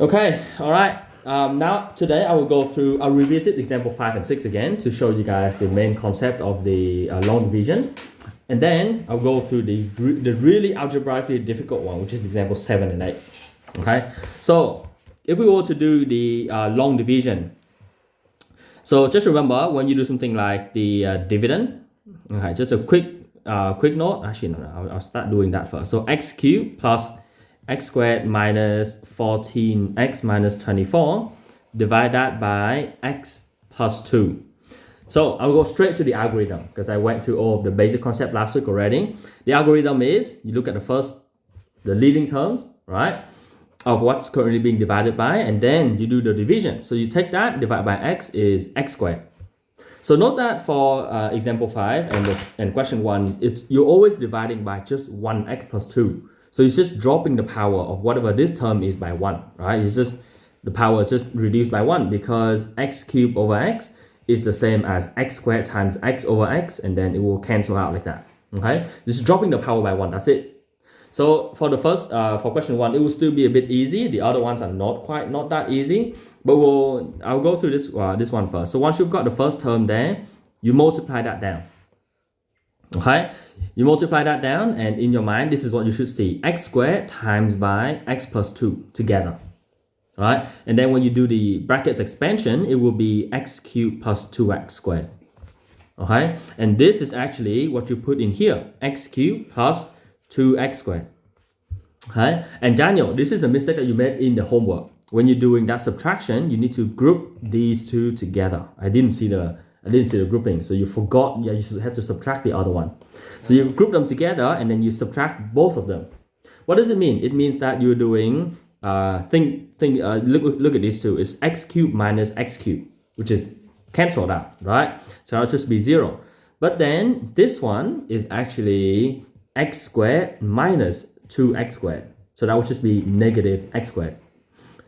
Okay, all right. Now today I will go through, I'll revisit example 5 and 6 again to show you guys the main concept of the long division. And then I'll go through the really algebraically difficult one, which is example 7 and 8. Okay, so if we were to do the long division, so just remember when you do something like the dividend, okay, just a quick note. Actually, no, I'll start doing that first. So x cubed plus x squared minus 14x minus 24, divide that by x plus 2. So I'll go straight to the algorithm because I went through all of the basic concept last week already. The algorithm is you look at the leading terms, right, of what's currently being divided by, and then you do the division. So you take that, divide by x is x squared. So note that for example 5 and question 1, you're always dividing by just 1x plus 2. So it's just dropping the power of whatever this term is by 1, right? It's just the power is just reduced by 1 because x cubed over x is the same as x squared times x over x, and then it will cancel out like that, okay? Just dropping the power by 1, that's it. So for the first, for question 1, it will still be a bit easy. The other ones are not that easy, but I'll go through this one first. So once you've got the first term there, you multiply that down. Okay, you multiply that down, and in your mind, this is what you should see: x squared times by x plus 2 together. All right, and then when you do the brackets expansion, it will be x cubed plus 2x squared. Okay, and this is actually what you put in here: x cubed plus 2x squared. Okay, and Daniel, this is a mistake that you made in the homework. When you're doing that subtraction, you need to group these two together. I didn't see the grouping, so you forgot. Yeah, you should have to subtract the other one. So you group them together and then you subtract both of them. What does it mean? It means that you're doing look at these two. It's x cubed minus x cubed, which is cancelled out, right? So that'll just be 0. But then this one is actually x squared minus 2x squared. So that would just be negative x squared.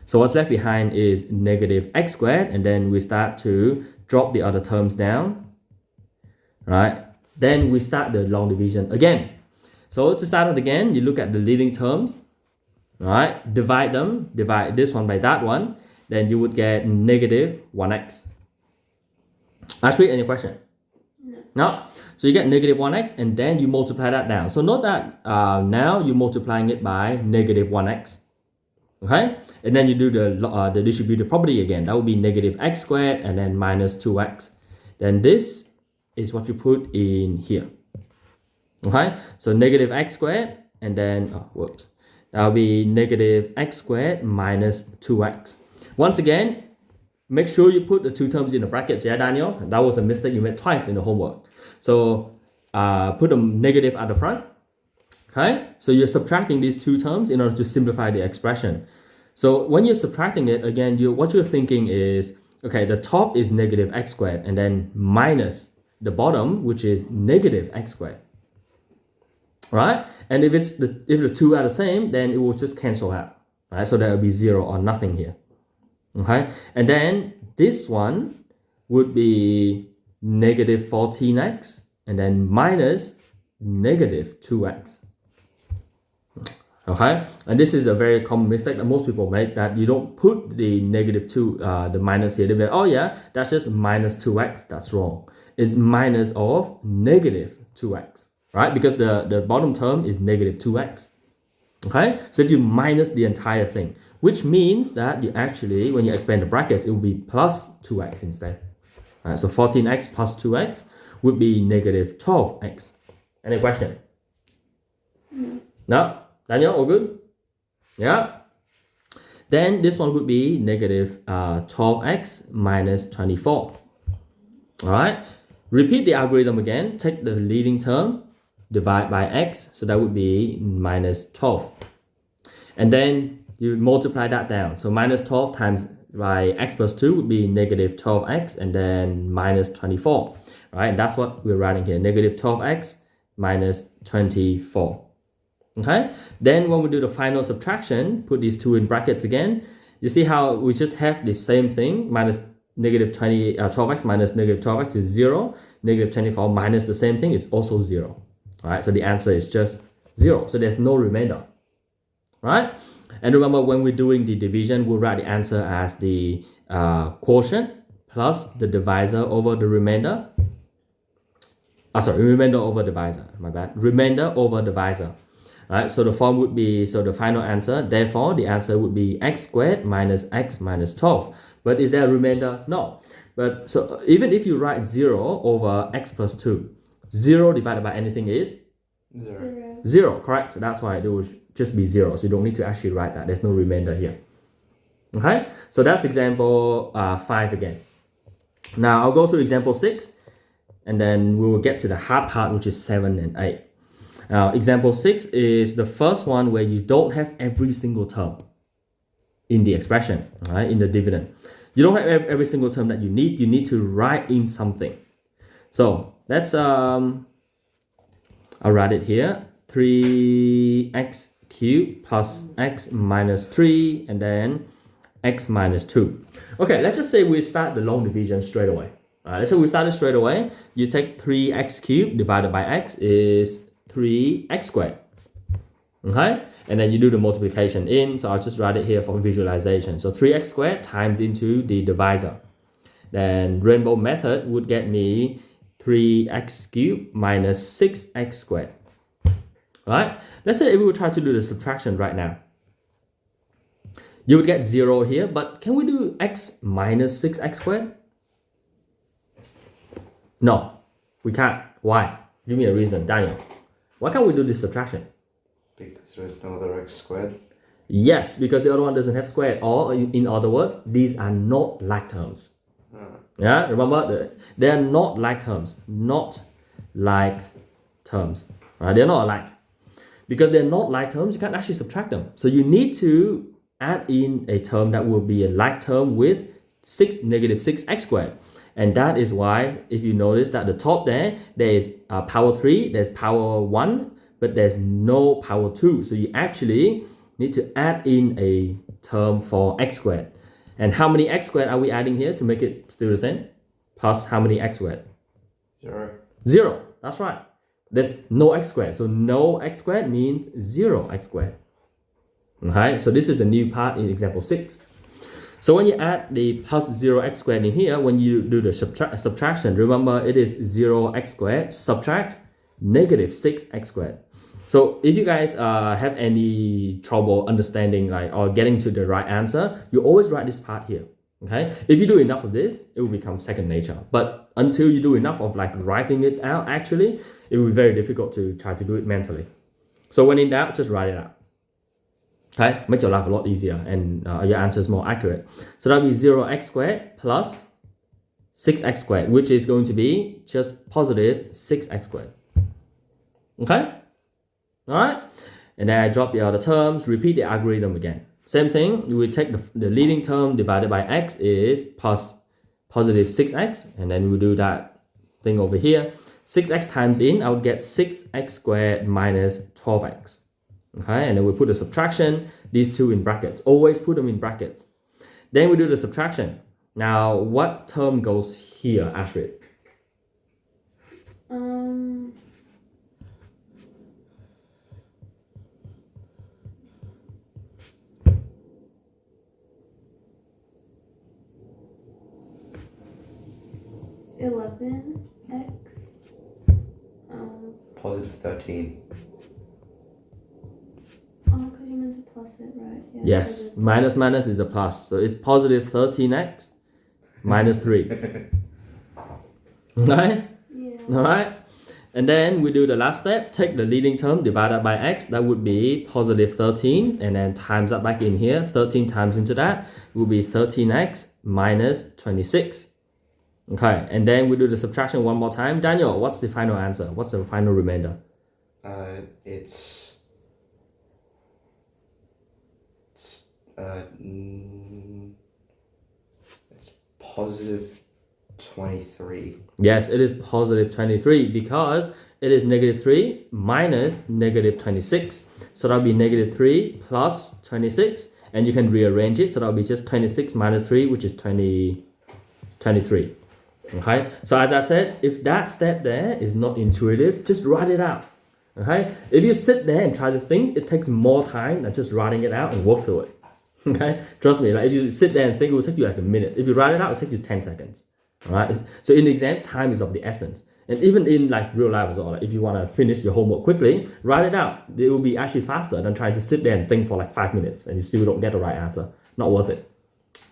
So what's left behind is negative x squared, and then we start to drop the other terms down, right? Then we start the long division again. So to start it again, you look at the leading terms, right? Divide this one by that one, then you would get negative 1x. Ashby, any question? No. So you get negative 1x, and then you multiply that down. So note that now you're multiplying it by negative 1x. Okay, and then you do the distributive property again. That would be negative x squared and then minus 2x. Then this is what you put in here. Okay, so negative x squared, and then that will be negative x squared minus 2x. Once again, make sure you put the two terms in the brackets. Yeah, Daniel, that was a mistake you made twice in the homework. So put a negative at the front. Okay, so you're subtracting these two terms in order to simplify the expression. So when you're subtracting it, again, what you're thinking is, okay, the top is negative x squared, and then minus the bottom, which is negative x squared. Right? And if the two are the same, then it will just cancel out. Right? So there will be 0 or nothing here. Okay, and then this one would be negative 14x, and then minus negative 2x. Okay, and this is a very common mistake that most people make, that you don't put the negative 2, the minus here. They be like, oh yeah, that's just minus 2x. That's wrong. It's minus of negative 2x, right? Because the bottom term is negative 2x. Okay, so if you minus the entire thing, which means that you actually, when you expand the brackets, it will be plus 2x instead. All right, so 14x plus 2x would be negative 12x. Any question? No? Daniel, all good? Yeah? Then this one would be negative 12x minus 24. All right? Repeat the algorithm again. Take the leading term, divide by x. So that would be minus 12. And then you multiply that down. So minus 12 times by x plus 2 would be negative 12x, and then minus 24. Right? And that's what we're writing here. Negative 12x minus 24. Okay, then when we do the final subtraction, put these two in brackets again. You see how we just have the same thing, minus negative 12x minus negative 12x is 0. Negative 24 minus the same thing is also 0. All right, so the answer is just 0. So there's no remainder. Right? And remember, when we're doing the division, we'll write the answer as the quotient plus the divisor over the remainder. Remainder over divisor, my bad. Remainder over divisor. Alright, so the form would be, so the final answer, therefore the answer would be x squared minus x minus 12. But is there a remainder? No. But so even if you write 0 over x plus 2, 0 divided by anything is? 0. 0, correct. So that's why it will just be 0. So you don't need to actually write that. There's no remainder here. Okay, so that's example 5 again. Now I'll go through example 6. And then we will get to the hard part, which is 7 and 8. Now, example 6 is the first one where you don't have every single term in the expression, right? In the dividend. You don't have every single term that you need. You need to write in something. So let's, I'll write it here. 3x cubed plus x minus 3 and then x minus 2. Okay, let's just say we start the long division straight away. Let's say we started straight away. You take 3x cubed divided by x is 3x squared. Okay? And then you do the multiplication in. So I'll just write it here for visualization. So 3x squared times into the divisor. Then rainbow method would get me 3x cubed minus 6x squared. Alright? Let's say if we would try to do the subtraction right now. You would get 0 here. But can we do x minus 6x squared? No, we can't. Why? Give me a reason, Daniel. Why can't we do this subtraction? Because there is no other x squared. Yes, because the other one doesn't have squared. Or in other words, these are not like terms. Yeah, remember, they are not like terms. Not like terms. Right? They're not alike. Because they're not like terms, you can't actually subtract them. So you need to add in a term that will be a like term with negative 6x squared. And that is why, if you notice that the top there is power 3, there's power 1, but there's no power 2. So you actually need to add in a term for x squared. And how many x squared are we adding here to make it still the same? Plus how many x squared? 0. 0, that's right. There's no x squared. So no x squared means 0x squared. Okay, so this is the new part in example 6. So when you add the plus 0x squared in here, when you do the subtraction, remember it is 0x squared subtract negative 6x squared. So if you guys have any trouble understanding or getting to the right answer, you always write this part here. Okay, if you do enough of this, it will become second nature. But until you do enough of writing it out, actually, it will be very difficult to try to do it mentally. So when in doubt, just write it out. Okay, make your life a lot easier and your answer is more accurate. So that'll be 0x squared plus 6x squared, which is going to be just positive 6x squared. Okay? Alright? And then I drop the other terms, repeat the algorithm again. Same thing, we take the leading term divided by x is plus positive 6x, and then we do that thing over here. 6x times in, I would get 6x squared minus 12x. Okay, and then we put the subtraction, these two in brackets. Always put them in brackets. Then we do the subtraction. Now, what term goes here, Ashrid? 11x. Positive 13. Oh, because you meant to plus it, right? Yeah, Yes, minus minus is a plus. So it's positive 13x minus 3. Right? Yeah. Alright? And then we do the last step. Take the leading term divided by x. That would be positive 13. And then times that back in here. 13 times into that will be 13x minus 26. Okay, and then we do the subtraction one more time. Daniel, what's the final answer? What's the final remainder? It's positive 23. Yes, it is positive 23 because it is negative 3 minus negative 26. So that'll be negative 3 plus 26. And you can rearrange it. So that'll be just 26 minus 3, which is 23. Okay, so as I said, if that step there is not intuitive, just write it out. Okay, if you sit there and try to think, it takes more time than just writing it out and work through it. Okay, trust me, like if you sit there and think, it will take you like a minute. If you write it out, it'll take you 10 seconds. All right, so in the exam, time is of the essence. And even in like real life as well, like if you want to finish your homework quickly, write it out. It will be actually faster than trying to sit there and think for like 5 minutes and you still don't get the right answer. Not worth it.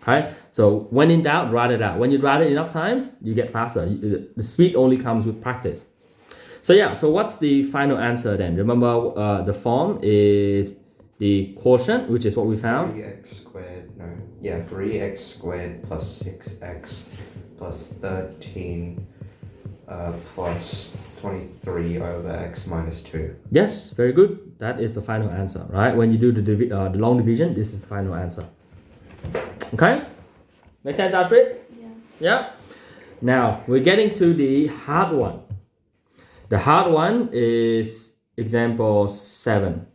Okay, so when in doubt, write it out. When you write it enough times, you get faster. The speed only comes with practice. So yeah, so what's the final answer then? Remember, the form is the quotient, which is what we found. 3x squared, no. Yeah, 3x squared plus 6x plus 13 plus 23 over x minus 2. Yes, very good. That is the final answer, right? When you do the long division, this is the final answer. Okay? Make sense, Ashpreet? Yeah. Yeah? Now, we're getting to the hard one. The hard one is example 7.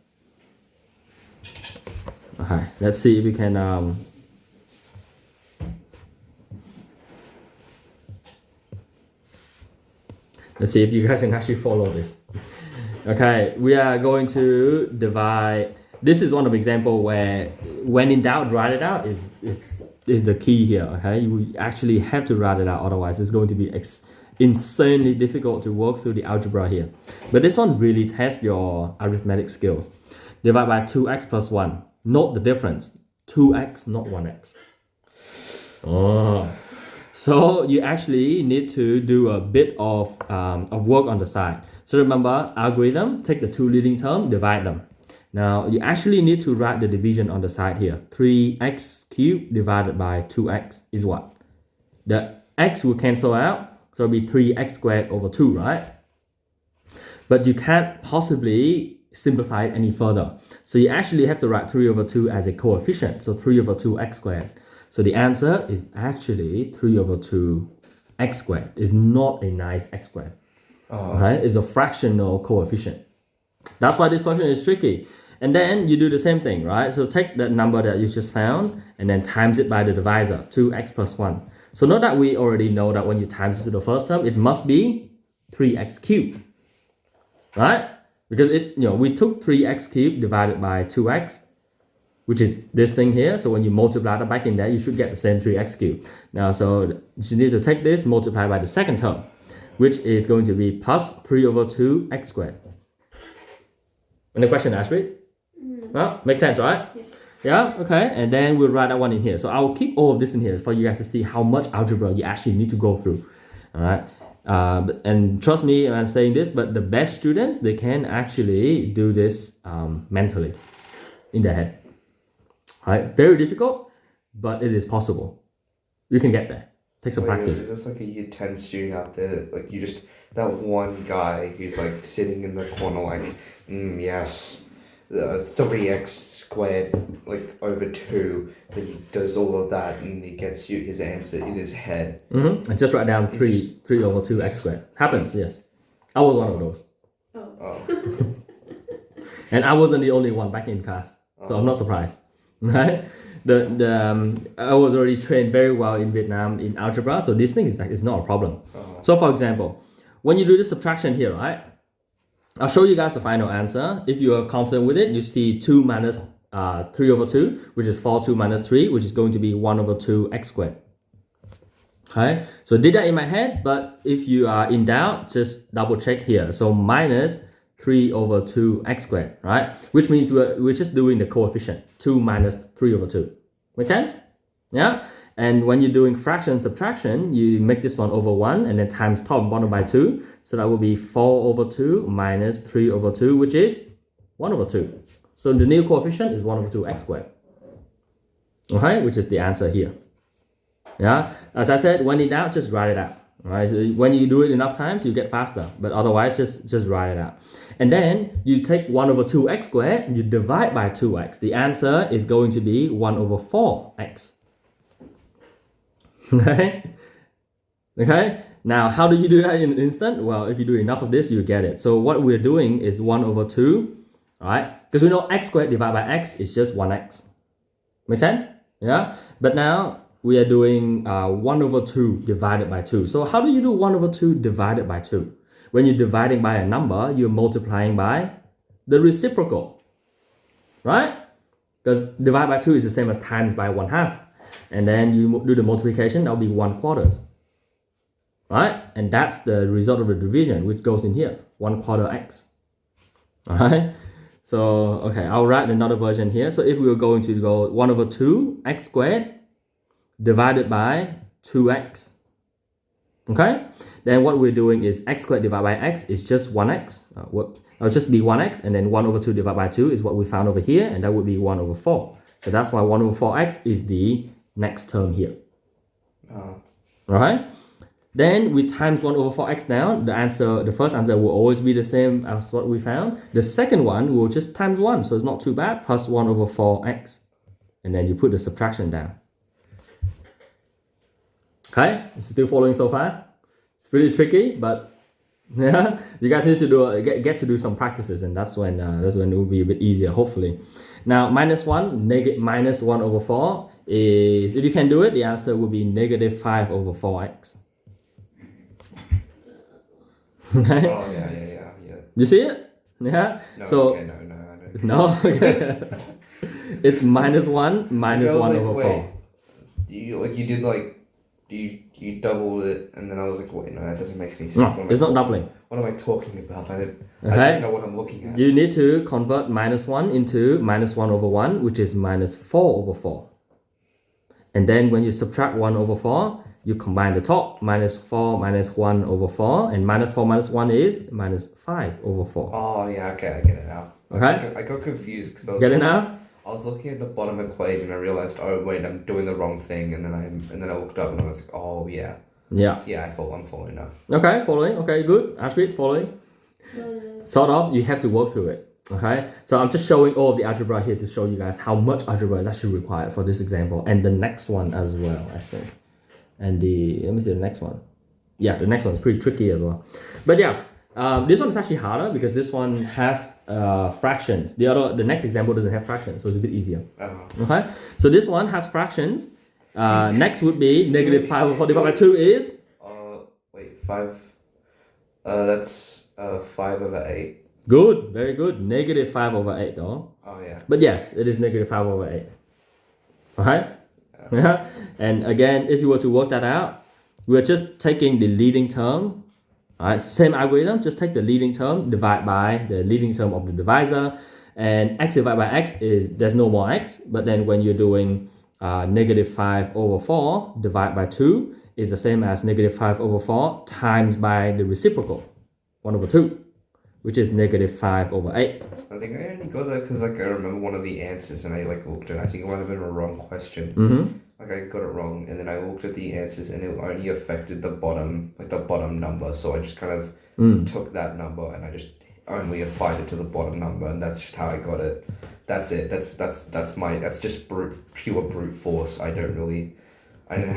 Okay, let's see if we can let's see if you guys can actually follow this. Okay, we are going to divide. This is one of the example where when in doubt, write it out is the key here. Okay, you actually have to write it out, otherwise it's going to be insanely difficult to work through the algebra here. But this one really tests your arithmetic skills. Divide by 2x plus 1. Note the difference. 2x, not 1x. Oh. So you actually need to do a bit of work on the side. So remember, algorithm, take the two leading terms, divide them. Now you actually need to write the division on the side here. 3x cubed divided by 2x is what? The x will cancel out. So it'll be 3x squared over 2, right? But you can't possibly simplify it any further. So you actually have to write 3 over 2 as a coefficient. So 3 over 2x squared. So the answer is actually 3 over 2x squared. It's not a nice x squared. Right? It's a fractional coefficient. That's why this question is tricky. And then you do the same thing, right? So take that number that you just found and then times it by the divisor, 2x plus 1. So note that we already know that when you times it to the first term, it must be 3x cubed, right? Because we took 3x cubed divided by 2x, which is this thing here. So when you multiply that back in there, you should get the same 3x cubed. Now, so you need to take this, multiply by the second term, which is going to be plus 3 over 2x squared. Any question, Ashpreet? Well, makes sense, right? Yeah. Yeah, okay, and then we'll write that one in here. So I'll keep all of this in here for you guys to see how much algebra you actually need to go through. All right, and trust me when I'm saying this, but the best students, they can actually do this mentally in their head. All right, very difficult, but it is possible. You can get there. Take some practice. Is this like a year 10 student out there? Like you just, that one guy who's like sitting in the corner like, yes. 3x squared like over 2, then he does all of that and he gets you his answer in his head. And just write down 3 over 2x squared. Happens, yes. I was one of those. Oh. And I wasn't the only one back in class, so I'm not surprised. Right? I was already trained very well in Vietnam in algebra, so this thing is not a problem. So for example, when you do the subtraction here, right? I'll show you guys the final answer. If you are confident with it, you see 2 minus 3 over 2, which is 4, 2 minus 3, which is going to be 1 over 2x squared. Okay, so I did that in my head, but if you are in doubt, just double check here. So minus 3 over 2x squared, right? Which means we're just doing the coefficient, 2 minus 3 over 2. Make sense? Yeah? And when you're doing fraction subtraction, you make this one over 1 and then times top and bottom by 2. So that will be 4 over 2 minus 3 over 2, which is 1 over 2. So the new coefficient is 1 over 2x squared. Okay, which is the answer here. Yeah, as I said, when in doubt, just write it out. Right? So when you do it enough times, you get faster. But otherwise, just write it out. And then you take 1 over 2x squared, and you divide by 2x. The answer is going to be 1 over 4x. Okay? Okay? Now, how do you do that in an instant? Well, if you do enough of this, you get it. So what we're doing is 1 over 2, right? Because we know x squared divided by x is just 1x. Make sense? Yeah? But now, we are doing 1 over 2 divided by 2. So how do you do 1 over 2 divided by 2? when you're dividing by a number, you're multiplying by the reciprocal, right? Because divide by 2 is the same as times by 1/2. And then you do the multiplication, that'll be 1/4. Right? And that's the result of the division, which goes in here, 1/4 x. Alright? So, okay, I'll write another version here. So if we were going to go 1/2 x squared divided by 2x. Okay? Then what we're doing is x squared divided by x is just 1x. It'll just be 1x, and then 1/2 divided by 2 is what we found over here, and that would be 1/4. So that's why 1/4x is the next term here. Alright? Then we times 1/4x now. The first answer will always be the same as what we found. The second one will just times 1, so it's not too bad, plus 1/4x. And then you put the subtraction down. Okay, still following so far? It's pretty tricky, but yeah, you guys need to get to do some practices, and that's when it will be a bit easier, hopefully. Now, minus 1/4 is, if you can do it, the answer will be -5/4x. Okay. Oh yeah. You see it? Yeah. No, so okay, no, I don't. no. Okay. It's -1 minus I was 1/4. wait, you doubled it, and then I was like, wait, no, that doesn't make any sense. No, it's not doubling. What am I talking about? I Okay. don't know what I'm looking at. You need to convert -1 into -1/1, which is -4/4. And then when you subtract 1/4, you combine the top, -4 minus 1/4, and -4 minus 1 is -5/4. Oh yeah, okay, I get it now. Okay. I got confused because Get it now? I was looking at the bottom equation. I realized, oh wait, I'm doing the wrong thing, and then I looked up and I was like, oh yeah, Yeah. I'm following now. Okay, following. Okay, good. Ashwit, following. Sort of. You have to work through it. Okay, so I'm just showing all of the algebra here to show you guys how much algebra is actually required for this example, and the next one as well, I think. And let me see the next one. Yeah, the next one is pretty tricky as well. But yeah, this one is actually harder because this one has fractions. The next example doesn't have fractions, so it's a bit easier. Okay, so this one has fractions. Next would be -5/4 divided by 2 is? Wait, 5. That's 5/8. Good, very good. -5/8 though. Oh yeah. But yes, it is -5/8. Alright? Yeah. And again, if you were to work that out, we're just taking the leading term. Alright, same algorithm, just take the leading term, divide by the leading term of the divisor, and x divided by x is, there's no more x, but then when you're doing -5/4 divided by 2 is the same as -5/4 times by the reciprocal, 1/2, which is -5/8. I think I only got that because I remember one of the answers and I looked at it. I think it might have been a wrong question. Like I got it wrong, and then I looked at the answers and it only affected the bottom number. So I just kind of took that number and I just only applied it to the bottom number, and that's just how I got it. That's it. That's just pure brute force. I didn't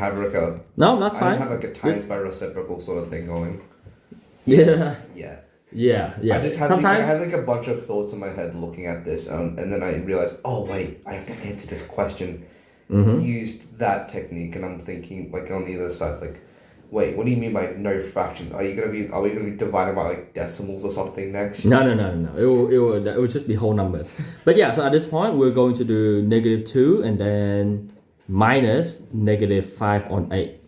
have That's fine. I didn't have a times by reciprocal sort of thing going. Yeah. Yeah. Yeah. I just had Sometimes I had a bunch of thoughts in my head looking at this, and then I realized, oh wait, I have to answer this question. Used that technique, and I'm thinking on the other side, wait, what do you mean by no fractions? Are we gonna be dividing by decimals or something next? No. It will just be whole numbers. But yeah, so at this point we're going to do -2 and then minus -5/8.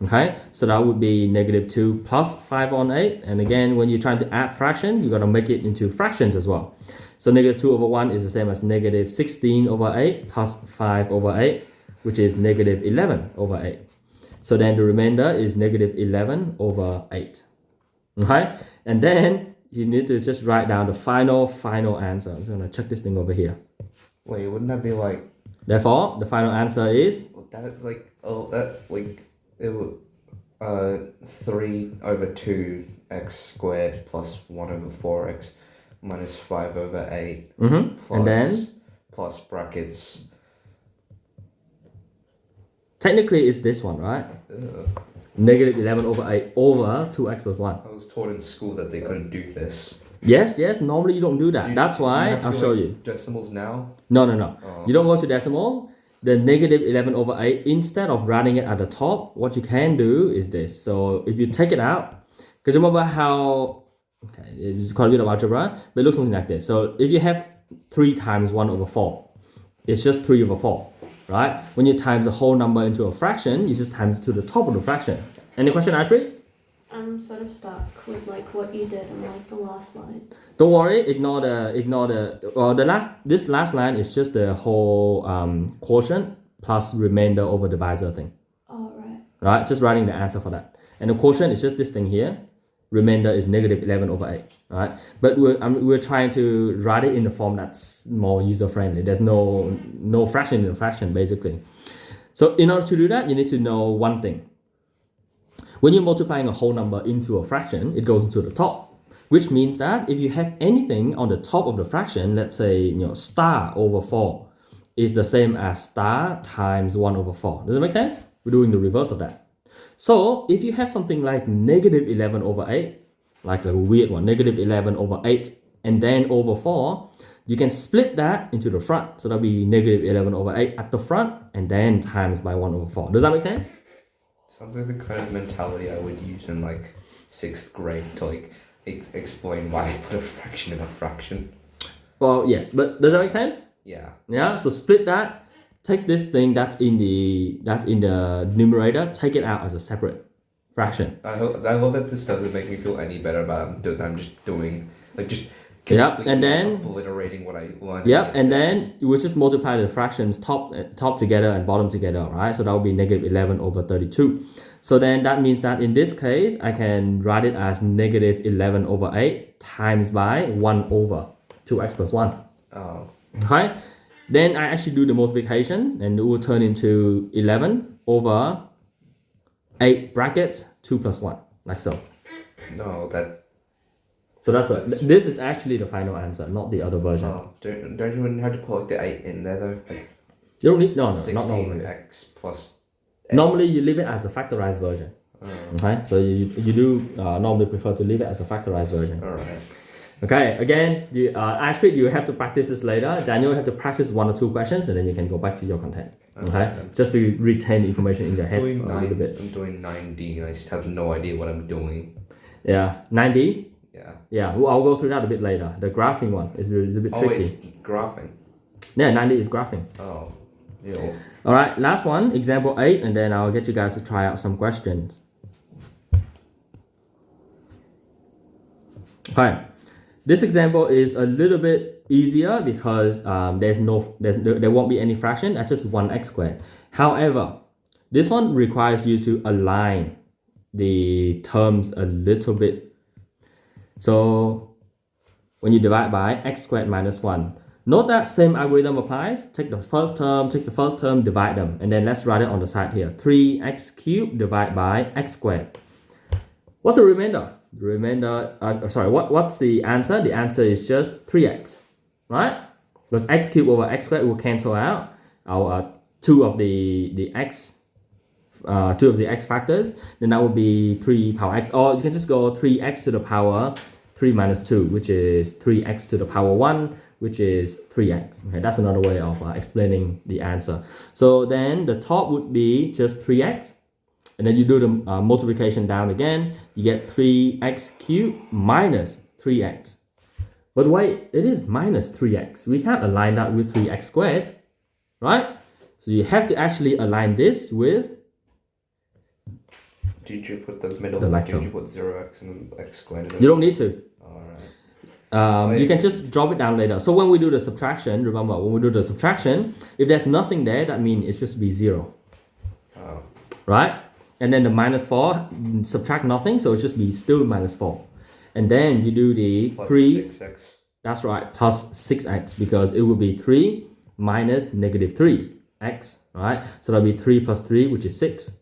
Okay, so that would be -2 plus 5/8. And again, when you're trying to add fraction, you got to make it into fractions as well. So -2/1 is the same as -16/8 plus 5/8, which is -11/8. So then the remainder is -11/8. Okay, and then you need to just write down the final answer. I'm just gonna check this thing over here. Wait, wouldn't that be Therefore, the final answer is? It would 3/2x squared plus 1/4x minus 5/8 plus, and then plus brackets. Technically, it's this one, right? -11/8 over 2x plus 1. I was taught in school that they couldn't do this. Yes. Normally you don't do that. That's why I'll show you. Decimals now? No. Oh. You don't go to decimals. The -11/8, instead of writing it at the top, what you can do is this. So if you take it out, Because remember how, okay, it's quite a bit of algebra, but it looks something like this. So if you have 3 times 1 over 4, it's just 3 over 4, right? When you times a whole number into a fraction, you just times it to the top of the fraction. Any question, Ashby? I'm sort of stuck with like what you did on like the last line. Don't worry, ignore this last line is just the whole quotient plus remainder over divisor thing. Oh, right. Right, just writing the answer for that. And the quotient is just this thing here. Remainder is negative 11 over 8. Right, but we're trying to write it in a form that's more user friendly. There's no fraction in a fraction basically. So in order to do that, you need to know one thing. When you're multiplying a whole number into a fraction, it goes into the top, which means that if you have anything on the top of the fraction, let's say star over 4 is the same as star times 1 over 4. Does it make sense? We're doing the reverse of that. So if you have something like negative 11 over 8, like the weird one, negative 11 over 8, and then over 4, you can split that into the front. So that'll be negative 11 over 8 at the front, and then times by 1 over 4. Does that make sense? Sounds like the kind of mentality I would use in like 6th grade to like explain why I put a fraction in a fraction. Well, yes, but does that make sense? Yeah. Yeah, so split that. Take this thing that's in the numerator, take it out as a separate fraction. I hope that this doesn't make me feel any better about I'm just doing like just and then obliterating what I learned. And then you will just multiply the fractions top together and bottom together, right? So that will be negative 11 over 32. So then that means that in this case, I can write it as negative 11 over 8 times by 1 over 2x plus 1. Oh. Okay? Then I actually do the multiplication and it will turn into 11 over 8 brackets 2 plus 1, like so. No, that... So this is actually the final answer, not the other version. Oh, don't you have to put the 8 in there though? Like you don't need, no, not normally. 16x plus 8. Normally you leave it as the factorized version. Okay, so you do normally prefer to leave it as the factorized version. Alright. Okay, again, actually you have to practice this later. Daniel, you have to practice 1 or 2 questions and then you can go back to your content. Okay, just to retain the information in your head for a little bit. I'm doing 9D and I just have no idea what I'm doing. Yeah, 9D? Yeah. Well, I'll go through that a bit later. The graphing one is a bit tricky. Oh, it's graphing. Yeah, 9D is graphing. Oh, yeah. Alright, last one, example 8, and then I'll get you guys to try out some questions. Okay. This example is a little bit easier because there won't be any fraction. That's just 1x squared. However, this one requires you to align the terms a little bit. So when you divide by x squared minus 1, note that same algorithm applies. Take the first term, divide them, and then let's write it on the side here. 3x cubed divided by x squared. What's the remainder? The remainder, what's the answer? The answer is just 3x, right? Because x cubed over x squared will cancel out our two of the x factors. Then that would be 3 power x, or you can just go 3x to the power 3 minus 2, which is 3x to the power 1, which is 3x. Okay, that's another way of explaining the answer. So then the top would be just 3x. And then you do the multiplication down again, you get 3x cubed minus 3x. But wait, it is minus 3x. We can't align that with 3x squared, right? So you have to actually align this with... Did you put the middle? Did you put 0x and x squared? You don't need to. Alright. You can just drop it down later. So when we do the subtraction, remember, when we do the subtraction, if there's nothing there, that means it should be 0. Oh. Right? And then the minus 4, subtract nothing, so it just be still minus 4. And then you do the plus 3. 6x. That's right, plus 6x, because it will be 3 minus negative 3x, right? So that'll be 3 plus 3, which is 6.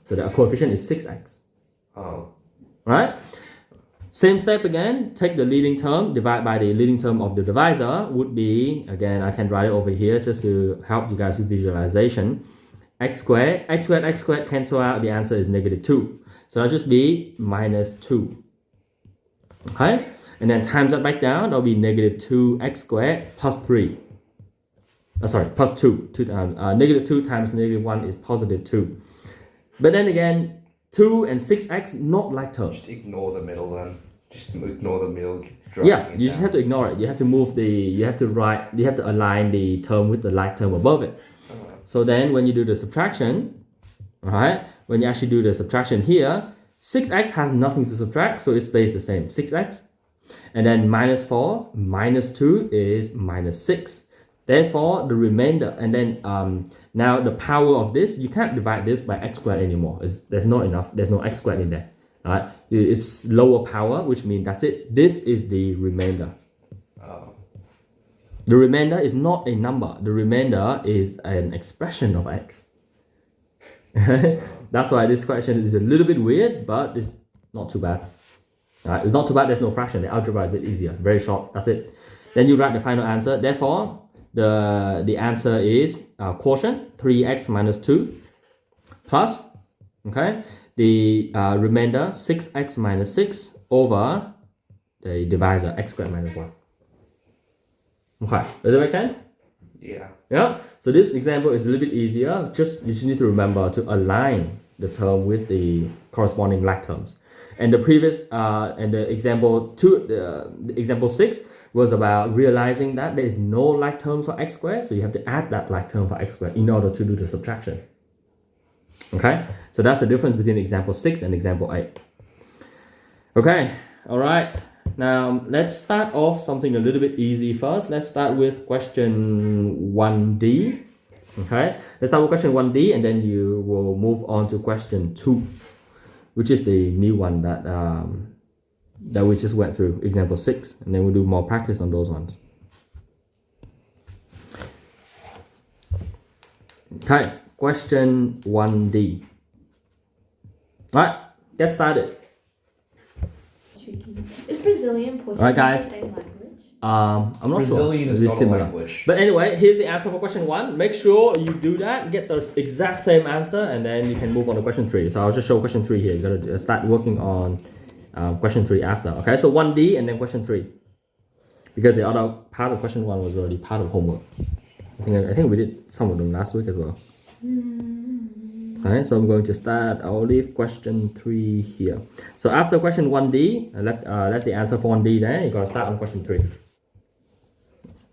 So the coefficient is 6x. Oh. Right? Same step again, take the leading term, divide by the leading term of the divisor, would be, again, I can write it over here just to help you guys with visualization. X squared cancel out, the answer is negative 2. So that'll just be minus 2. Okay? And then times that back down, that'll be negative 2x squared plus 3. Plus 2. Negative 2 times negative 1 is positive 2. But then again, 2 and 6x not like terms. Just ignore the middle then. Just ignore the middle. Yeah, you just have to ignore it. You have to move you have to align the term with the like term above it. So then when you do the subtraction, alright, when you actually do the subtraction here, 6x has nothing to subtract, so it stays the same, 6x. And then minus 4 minus 2 is minus 6. Therefore, the remainder, and then now the power of this, you can't divide this by x squared anymore. There's no x squared in there. Alright, it's lower power, which means that's it. This is the remainder. The remainder is not a number. The remainder is an expression of x. That's why this question is a little bit weird, but it's not too bad. Alright, it's not too bad. There's no fraction. The algebra is a bit easier. Very short. That's it. Then you write the final answer. Therefore, the answer is quotient 3x minus 2 plus, okay, the remainder 6x minus 6 over the divisor x squared minus 1. Okay, does that make sense? Yeah. Yeah. So this example is a little bit easier. You just need to remember to align the term with the corresponding like terms. And the previous and the example 2, the example 6 was about realizing that there is no like terms for x squared, so you have to add that like term for x squared in order to do the subtraction. Okay, so that's the difference between example 6 and example 8. Okay, all right. Now let's start off something a little bit easy first. Let's start with question 1D. Okay, let's start with question 1D, and then you will move on to question 2, which is the new one that we just went through, example 6, and then we'll do more practice on those ones. Okay, question 1D. Alright, get started. Is Brazilian Portuguese Alright, guys. the same language? I'm not Brazilian sure. is It's not similar. a language. But anyway, here's the answer for question 1. Make sure you do that, get the exact same answer, and then you can move on to question 3. So I'll just show question 3 here. You gotta start working on question 3 after. Okay, so 1D and then question 3. Because the other part of question 1 was already part of homework. I think we did some of them last week as well. Okay, so I'm going to start. I'll leave question 3 here. So after question 1D, I left the answer for 1D there. You gotta start on question 3.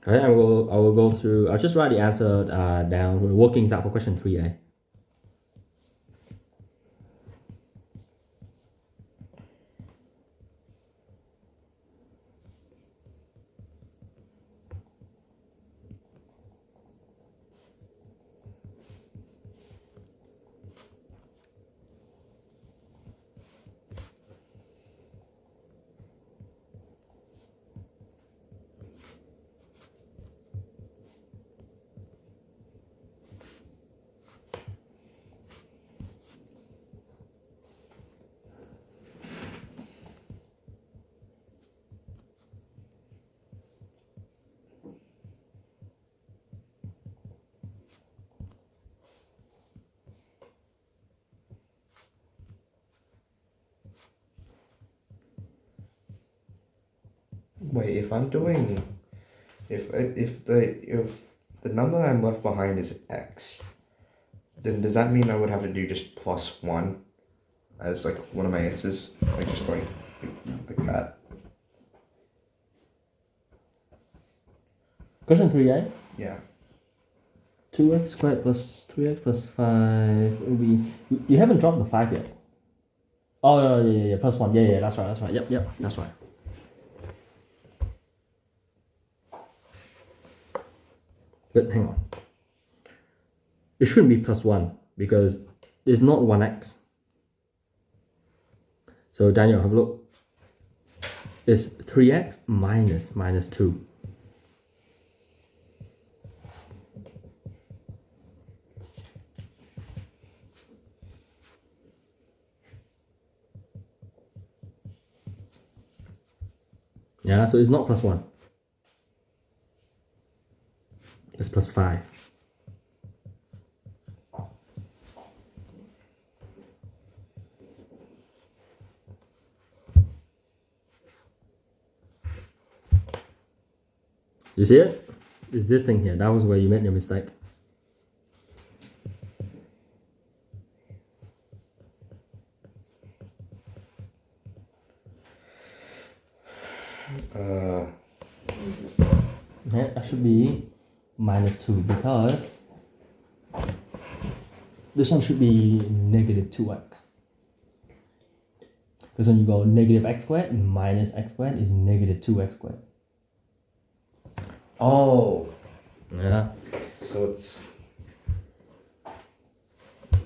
Okay, I will go through. I'll just write the answer down. Workings out for question 3A. Wait, if the number I'm left behind is x, then does that mean I would have to do just plus 1 as like one of my answers? Like just like that? Question 3A. Yeah. 2x squared plus 3x plus 5 will be. You haven't dropped the 5 yet. Oh, yeah, plus 1. Yeah, that's right. Yep, that's right. But hang on. It shouldn't be plus 1 because it's not 1x. So Daniel, have a look. It's 3x minus 2. Yeah, so it's not plus 1. It's plus 5. You see it? It's this thing here. That was where you made your mistake. Okay, that should be minus 2 because this one should be negative 2x. Because when you go negative x squared minus x squared is negative 2x squared. Oh. Yeah. So it's.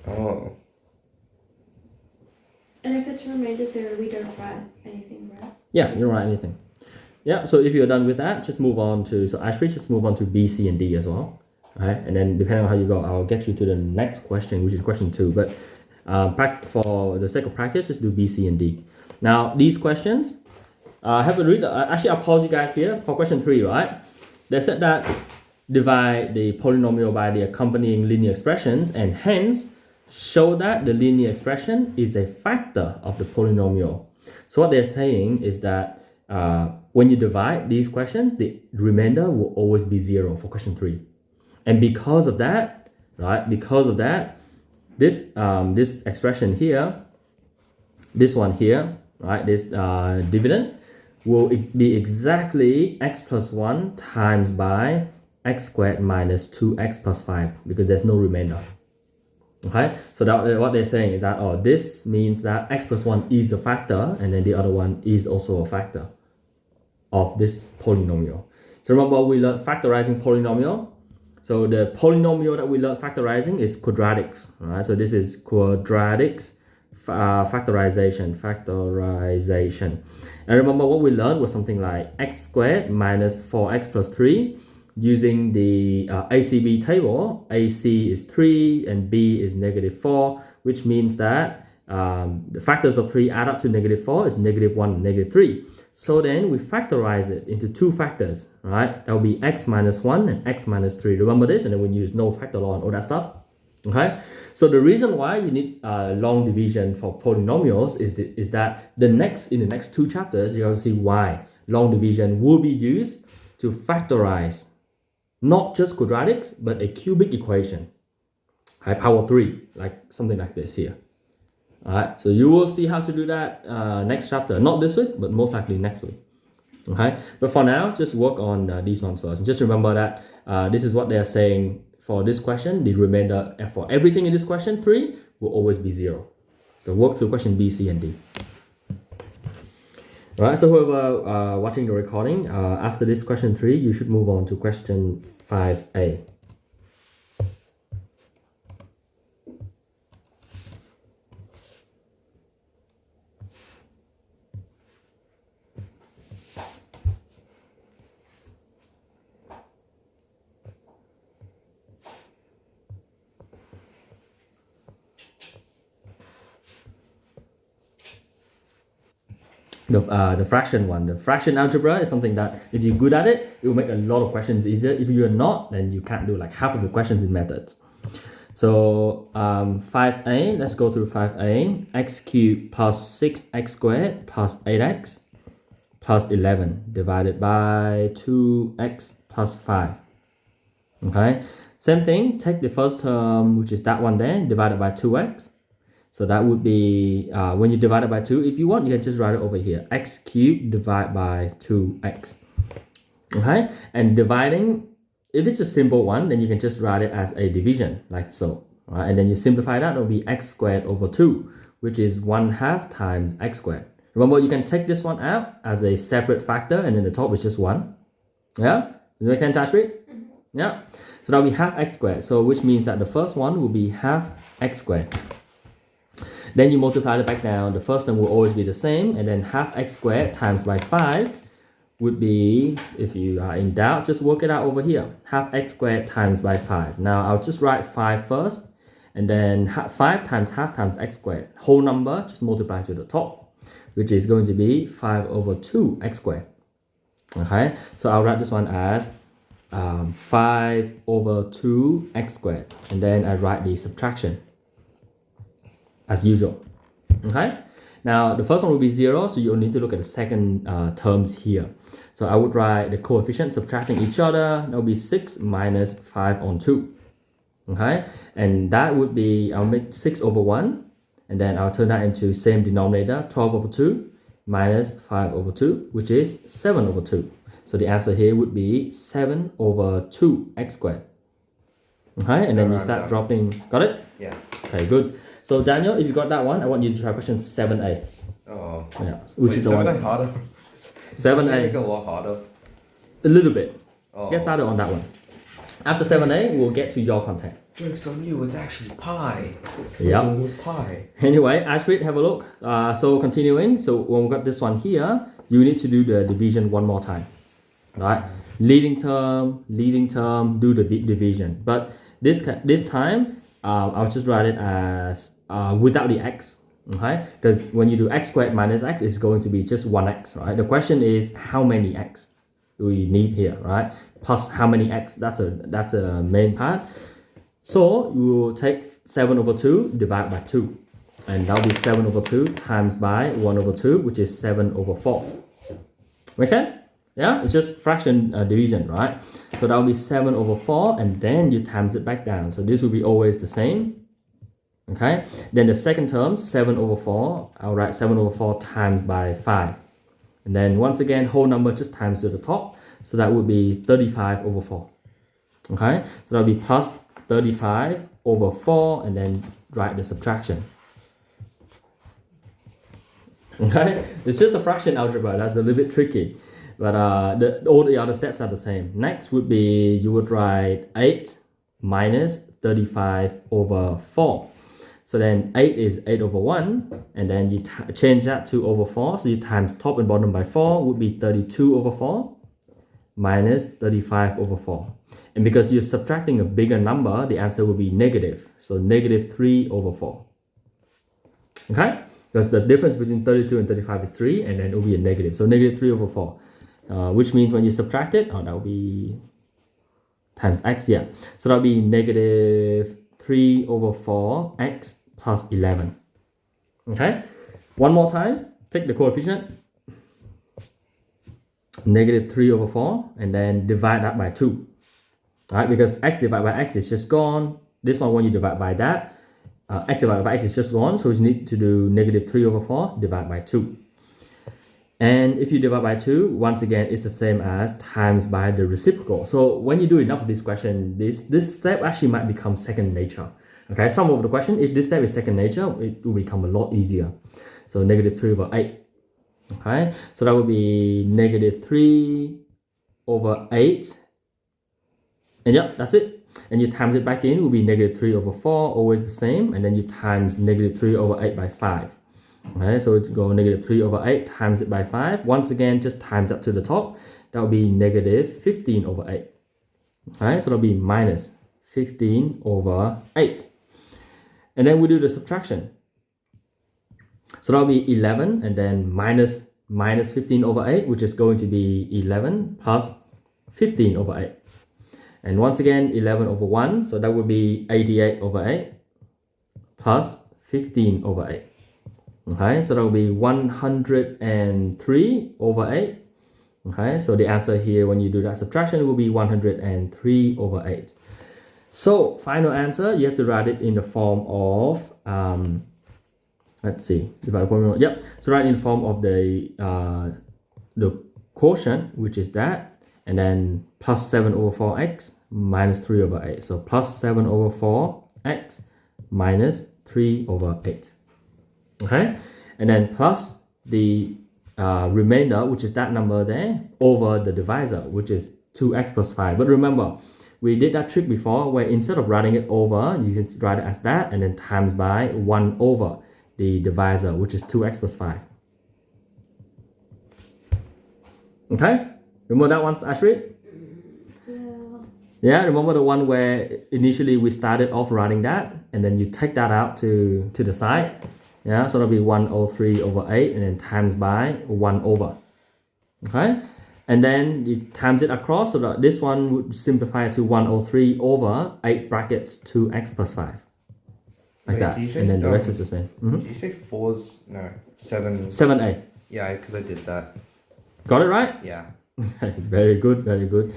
Oh. And if it's remainder 0, we don't write anything, right? Yeah, you don't write anything. Yeah, so if you're done with that, just move on to, so actually just move on to B, C, and D as well. Okay, and then depending on how you go, I'll get you to the next question, which is question 2. But for the sake of practice, just do B, C, and D. Now, these questions, have a read. Actually, I'll pause you guys here for question 3, right? They said that divide the polynomial by the accompanying linear expressions and hence show that the linear expression is a factor of the polynomial. So what they're saying is that when you divide these questions, the remainder will always be 0 for question 3. And because of that, right, this this expression here, this one here, right, this dividend will be exactly x plus 1 times by x squared minus 2x plus 5 because there's no remainder. Okay, so that what they're saying is that, oh, this means that x plus 1 is a factor and then the other one is also a factor of this polynomial. So remember we learned factorizing polynomial. So the polynomial that we learned factorizing is quadratics, right? So this is quadratics factorization. And remember what we learned was something like x squared minus 4x plus 3. Using the ACB table, AC is 3 and B is negative 4, which means that the factors of 3 add up to negative 4 is negative 1 and negative 3. So then we factorize it into 2 factors, right? That will be x minus 1 and x minus 3. Remember this? And then we use no factor law and all that stuff. Okay? So the reason why you need long division for polynomials is that in the next 2 chapters, you're going to see why long division will be used to factorize not just quadratics, but a cubic equation. Okay, power 3, like something like this here. Alright, so you will see how to do that next chapter. Not this week, but most likely next week. Okay, but for now, just work on these ones first. And just remember that this is what they are saying for this question. The remainder for everything in this question 3 will always be 0. So work through question B, C, and D. Alright, so whoever watching the recording, after this question 3, you should move on to question 5a. The fraction one. The fraction algebra is something that if you're good at it, it will make a lot of questions easier. If you're not, then you can't do like half of the questions in methods. So 5a, let's go through 5a. X cubed plus 6x squared plus 8x plus 11 divided by 2x plus 5. Okay, same thing, take the first term, which is that one there, divided by 2x. So that would be, when you divide it by 2, if you want, you can just write it over here. X cubed divided by 2x. Okay, and dividing, if it's a simple one, then you can just write it as a division, like so. Right? And then you simplify that, it will be x squared over 2, which is 1/2 times x squared. Remember, you can take this one out as a separate factor, and then the top is just 1. Yeah? Does it make sense, Ashrit? Yeah. So that will be half x squared. So which means that the first one will be half x squared. Then you multiply it back down. The first term will always be the same, and then half x squared times by 5 would be, if you are in doubt, just work it out over here. Half x squared times by 5. Now I'll just write 5 first, and then 5 times half times x squared. Whole number, just multiply to the top, which is going to be 5 over 2 x squared. Okay, so I'll write this one as 5 over 2 x squared, and then I write the subtraction as usual. Okay, now the first one will be 0, so you'll need to look at the second terms here. So I would write the coefficients subtracting each other. That will be 6 minus 5 on 2. Okay, and that would be, I'll make 6 over 1, and then I'll turn that into same denominator, 12 over 2 minus 5 over 2, which is 7 over 2. So the answer here would be 7 over 2x squared. Okay, and then you start dropping. Got it? Yeah. Okay, good. So Daniel, if you got that one, I want you to try question 7a. Oh. Yeah, which is the one. 7A harder. 7a. A lot harder. A little bit. Oh. Get started on that one. After 7a, we'll get to your content. Joke's on you, it's actually pi. Yep. We're doing with pi. Anyway, Ashwit, have a look. So continuing, so when we got this one here, you need to do the division one more time. Right? Leading term, do the division. But this time, I'll just write it as without the x. Okay? Because when you do x squared minus x, it's going to be just 1x, right? The question is how many x do we need here, right? Plus how many x, that's a main part. So you will take 7 over 2, divide by 2. And that'll be 7 over 2 times by 1 over 2, which is 7 over 4. Make sense? Yeah, it's just fraction division, right? So that'll be 7 over 4, and then you times it back down. So this will be always the same. Okay? Then the second term, 7 over 4, I'll write 7 over 4 times by 5. And then once again, whole number just times to the top. So that would be 35 over 4. Okay? So that'll be plus 35 over 4, and then write the subtraction. Okay? It's just a fraction algebra. That's a little bit tricky. But all the other steps are the same. Next would be, you would write 8 minus 35 over 4. So then 8 is 8 over 1, and then you change that to over 4. So you times top and bottom by 4 would be 32 over 4 minus 35 over 4. And because you're subtracting a bigger number, the answer will be negative. So negative 3 over 4. Okay? Because the difference between 32 and 35 is 3, and then it will be a negative. So negative 3 over 4. Which means when you subtract it, that will be times x, yeah. So that will be negative 3 over 4 x plus 11. Okay? One more time, take the coefficient. Negative 3 over 4, and then divide that by 2. Alright, because x divided by x is just gone. This one, when you divide by that, x divided by x is just gone. So we need to do negative 3 over 4, divide by 2. And if you divide by 2, once again, it's the same as times by the reciprocal. So when you do enough of this question, this step actually might become second nature. Okay, some of the question, if this step is second nature, it will become a lot easier. So negative 3 over 8. Okay, so that would be negative 3 over 8. And yep, that's it. And you times it back in, it will be negative 3 over 4, always the same. And then you times negative 3 over 8 by 5. Okay, so it's go negative 3 over 8 times it by 5. Once again, just times up to the top. That will be negative 15 over 8. Okay, so that'll be minus 15 over 8. And then we do the subtraction. So that'll be 11, and then minus 15 over 8, which is going to be 11 plus 15 over 8. And once again, 11 over 1, so that would be 88 over 8 plus 15 over 8. Okay, so that will be 103 over 8. Okay, so the answer here when you do that subtraction will be 103 over 8. So final answer, you have to write it in the form of, let's see, yep. So write in the form of the quotient, which is that, and then plus 7 over 4x minus 3 over 8. So plus 7 over 4x minus 3 over 8. Okay, and then plus the remainder, which is that number there, over the divisor, which is 2x plus 5. But remember, we did that trick before where instead of writing it over, you just write it as that and then times by 1 over the divisor, which is 2x plus 5. Okay, remember that one, Ashrit? Yeah, remember the one where initially we started off writing that and then you take that out to the side. Yeah, so that'll be 103 over 8 and then times by 1 over. Okay, and then you times it across, so that this one would simplify to 103 over 8 brackets 2x plus 5. Like that, and then the rest is the same. Did you say 4's, no, 7? 7a. Yeah, because I did that. Got it right? Yeah. Very good, very good.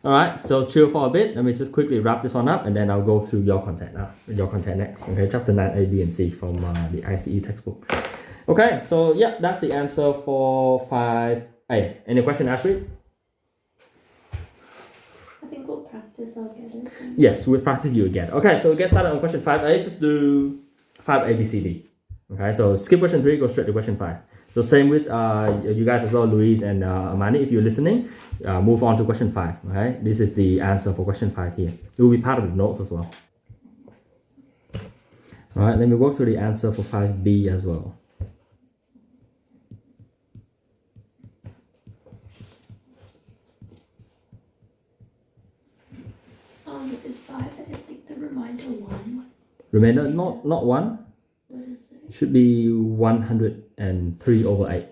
Alright, so chill for a bit. Let me just quickly wrap this one up and then I'll go through your content now. Your content next. Okay, chapter 9, A, B, and C from the ICE textbook. Okay, so yeah, that's the answer for 5A. Any question, Ashby? I think we'll practice, I'll get it. Yes, with practice you will get. Okay, so we get started on question 5A. Just do 5A, B, C, D. Okay, so skip question 3, go straight to question 5. So same with you guys as well, Louise and Amani, if you're listening, move on to question 5. Okay, this is the answer for question 5 here. It will be part of the notes as well. All right, let me work through the answer for 5B as well. Is 5 like the remainder 1? Remainder, not 1. What is it? It should be 103 over 8.